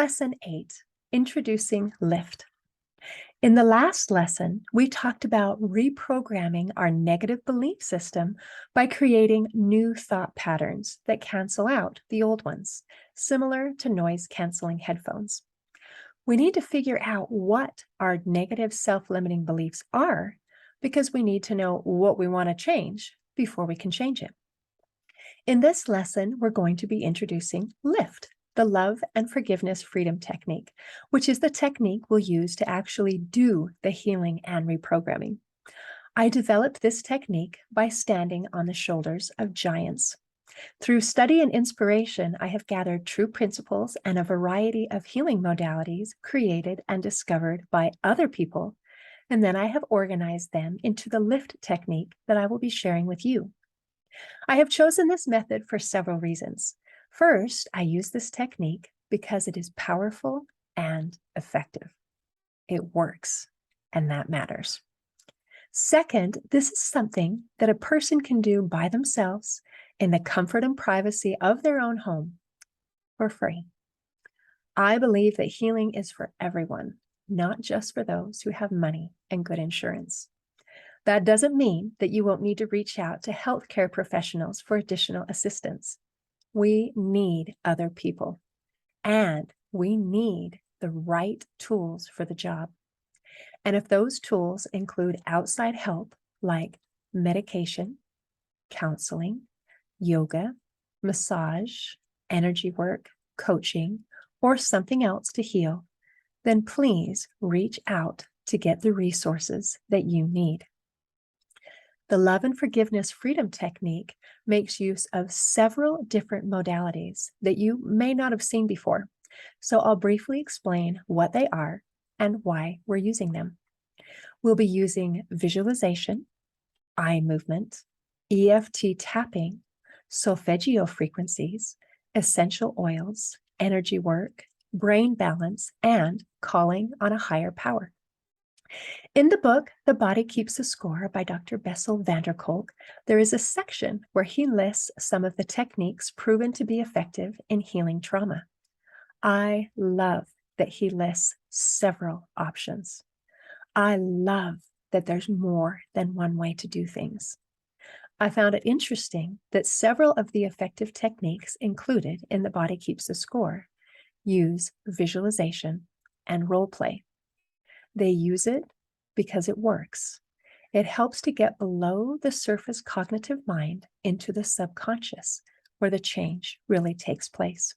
Lesson 8, Introducing Lift. In the last lesson, we talked about reprogramming our negative belief system by creating new thought patterns that cancel out the old ones, similar to noise-canceling headphones. We need to figure out what our negative self-limiting beliefs are because we need to know what we want to change before we can change it. In this lesson, we're going to be introducing LIFT, the Love and Forgiveness Freedom Technique, which is the technique we'll use to actually do the healing and reprogramming. I developed this technique by standing on the shoulders of giants. Through study and inspiration, I have gathered true principles and a variety of healing modalities created and discovered by other people, and then I have organized them into the LIFT technique that I will be sharing with you. I have chosen this method for several reasons. First, I use this technique because it is powerful and effective. It works, and that matters. Second, this is something that a person can do by themselves in the comfort and privacy of their own home for free. I believe that healing is for everyone, not just for those who have money and good insurance. That doesn't mean that you won't need to reach out to healthcare professionals for additional assistance. We need other people, and we need the right tools for the job. And if those tools include outside help like medication, counseling, yoga, massage, energy work, coaching, or something else to heal, then please reach out to get the resources that you need. The Love and Forgiveness Freedom Technique makes use of several different modalities that you may not have seen before. So I'll briefly explain what they are and why we're using them. We'll be using visualization, eye movement, EFT tapping, solfeggio frequencies, essential oils, energy work, brain balance, and calling on a higher power. In the book, The Body Keeps the Score by Dr. Bessel van der Kolk, there is a section where he lists some of the techniques proven to be effective in healing trauma. I love that he lists several options. I love that there's more than one way to do things. I found it interesting that several of the effective techniques included in The Body Keeps the Score use visualization and role play. They use it because it works. It helps to get below the surface cognitive mind into the subconscious, where the change really takes place.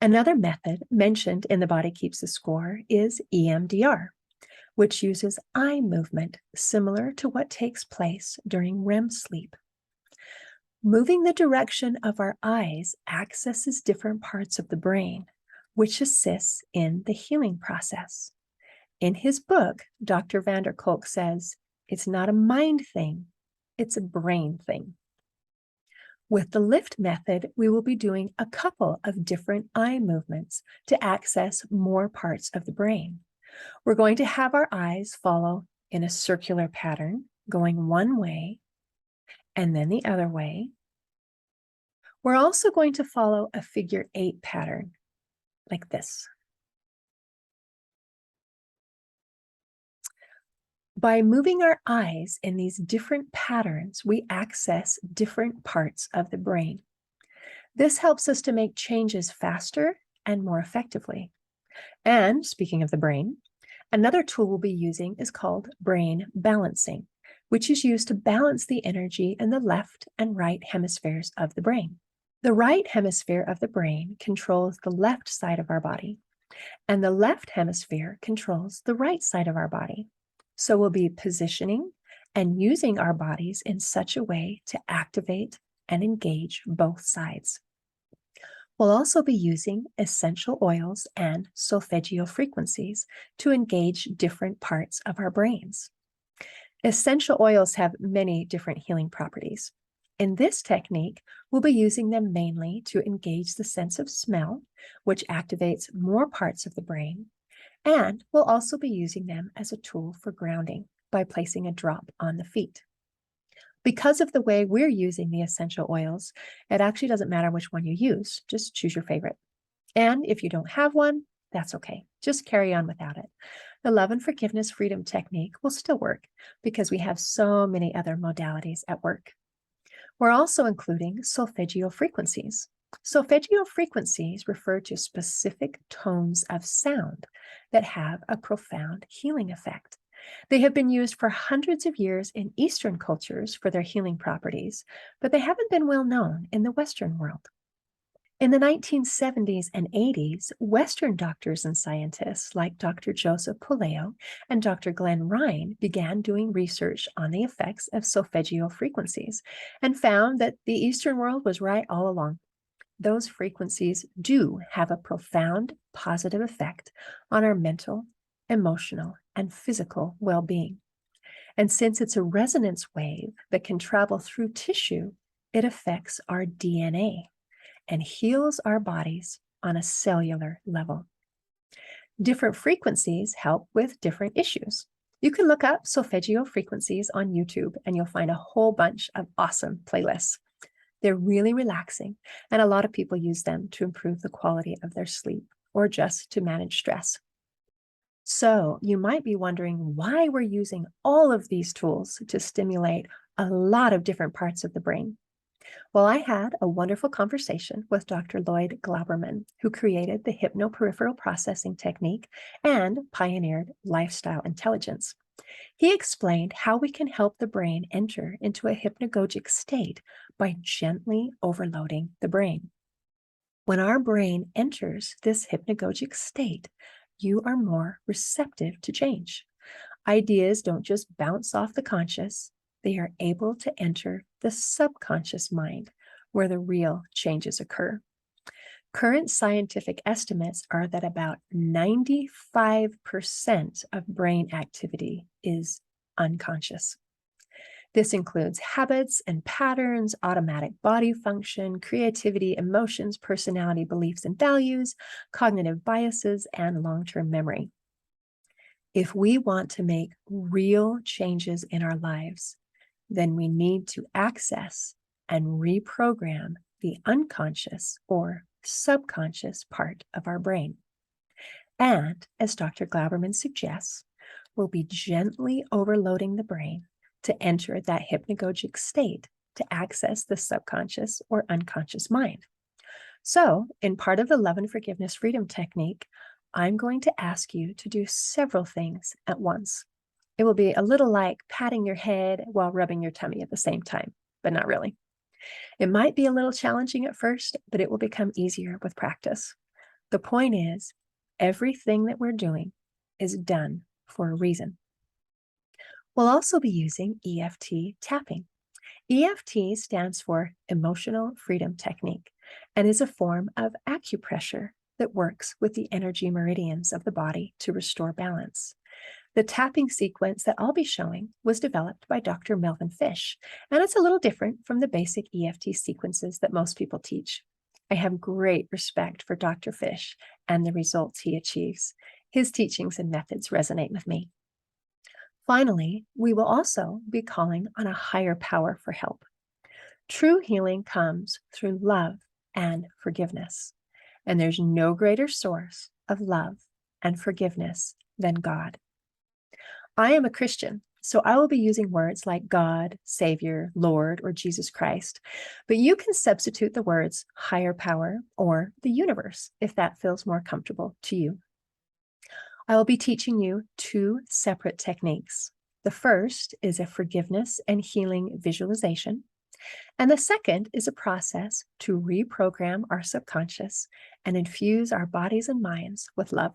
Another method mentioned in The Body Keeps the Score is EMDR, which uses eye movement similar to what takes place during REM sleep. Moving the direction of our eyes accesses different parts of the brain, which assists in the healing process. In his book, Dr. van der Kolk says, it's not a mind thing, it's a brain thing. With the LIFT method, we will be doing a couple of different eye movements to access more parts of the brain. We're going to have our eyes follow in a circular pattern, going one way and then the other way. We're also going to follow a figure 8 pattern, like this. By moving our eyes in these different patterns, we access different parts of the brain. This helps us to make changes faster and more effectively. And speaking of the brain, another tool we'll be using is called brain balancing, which is used to balance the energy in the left and right hemispheres of the brain. The right hemisphere of the brain controls the left side of our body, and the left hemisphere controls the right side of our body. So we'll be positioning and using our bodies in such a way to activate and engage both sides. We'll also be using essential oils and solfeggio frequencies to engage different parts of our brains. Essential oils have many different healing properties. In this technique, we'll be using them mainly to engage the sense of smell, which activates more parts of the brain. And we'll also be using them as a tool for grounding by placing a drop on the feet. Because of the way we're using the essential oils, it actually doesn't matter which one you use, just choose your favorite. And if you don't have one, that's okay. Just carry on without it. The love and forgiveness freedom technique will still work because we have so many other modalities at work. We're also including solfeggio frequencies. Solfeggio frequencies refer to specific tones of sound that have a profound healing effect. They have been used for hundreds of years in Eastern cultures for their healing properties, but they haven't been well known in the Western world. In the 1970s and 80s, Western doctors and scientists like Dr. Joseph Puleo and Dr. Glenn Ryan began doing research on the effects of solfeggio frequencies and found that the Eastern world was right all along. Those frequencies do have a profound positive effect on our mental, emotional, and physical well-being. And since it's a resonance wave that can travel through tissue, it affects our DNA and heals our bodies on a cellular level. Different frequencies help with different issues. You can look up solfeggio frequencies on YouTube and you'll find a whole bunch of awesome playlists. They're really relaxing, and a lot of people use them to improve the quality of their sleep or just to manage stress. So you might be wondering why we're using all of these tools to stimulate a lot of different parts of the brain. Well, I had a wonderful conversation with Dr. Lloyd Glauberman, who created the hypnoperipheral processing technique and pioneered lifestyle intelligence. He explained how we can help the brain enter into a hypnagogic state by gently overloading the brain. When our brain enters this hypnagogic state, you are more receptive to change. Ideas don't just bounce off the conscious, they are able to enter the subconscious mind where the real changes occur. Current scientific estimates are that about 95% of brain activity is unconscious. This includes habits and patterns, automatic body function, creativity, emotions, personality, beliefs and values, cognitive biases, and long-term memory. If we want to make real changes in our lives, then we need to access and reprogram the unconscious or subconscious part of our brain. And as Dr. Glauberman suggests, we'll be gently overloading the brain to enter that hypnagogic state to access the subconscious or unconscious mind. So, in part of the love and forgiveness freedom technique, I'm going to ask you to do several things at once. It will be a little like patting your head while rubbing your tummy at the same time, but not really. It might be a little challenging at first, but it will become easier with practice. The point is, everything that we're doing is done for a reason. We'll also be using EFT tapping. EFT stands for Emotional Freedom Technique and is a form of acupressure that works with the energy meridians of the body to restore balance. The tapping sequence that I'll be showing was developed by Dr. Melvin Fish, and it's a little different from the basic EFT sequences that most people teach. I have great respect for Dr. Fish and the results he achieves. His teachings and methods resonate with me. Finally, we will also be calling on a higher power for help. True healing comes through love and forgiveness, and there's no greater source of love and forgiveness than God. I am a Christian, so I will be using words like God, Savior, Lord, or Jesus Christ, but you can substitute the words higher power or the universe if that feels more comfortable to you. I will be teaching you two separate techniques. The first is a forgiveness and healing visualization, and the second is a process to reprogram our subconscious and infuse our bodies and minds with love.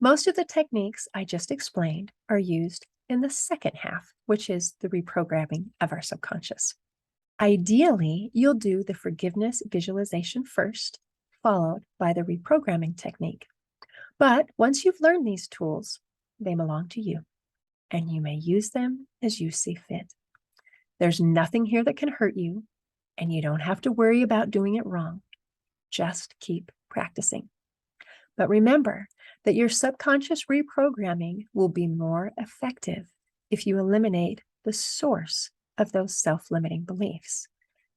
Most of the techniques I just explained are used in the second half, which is the reprogramming of our subconscious. Ideally, you'll do the forgiveness visualization first, followed by the reprogramming technique. But once you've learned these tools, they belong to you, and you may use them as you see fit. There's nothing here that can hurt you, and you don't have to worry about doing it wrong. Just keep practicing. But remember that your subconscious reprogramming will be more effective if you eliminate the source of those self-limiting beliefs.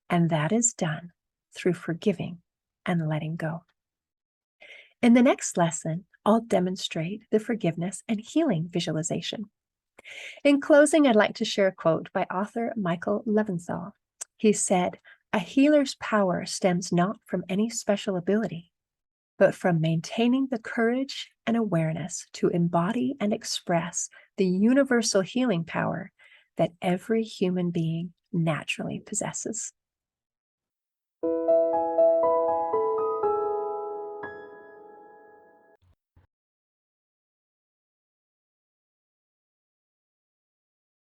And that is done through forgiving and letting go. In the next lesson, I'll demonstrate the forgiveness and healing visualization. In closing, I'd like to share a quote by author Michael Leventhal. He said, "A healer's power stems not from any special ability, but from maintaining the courage and awareness to embody and express the universal healing power that every human being naturally possesses."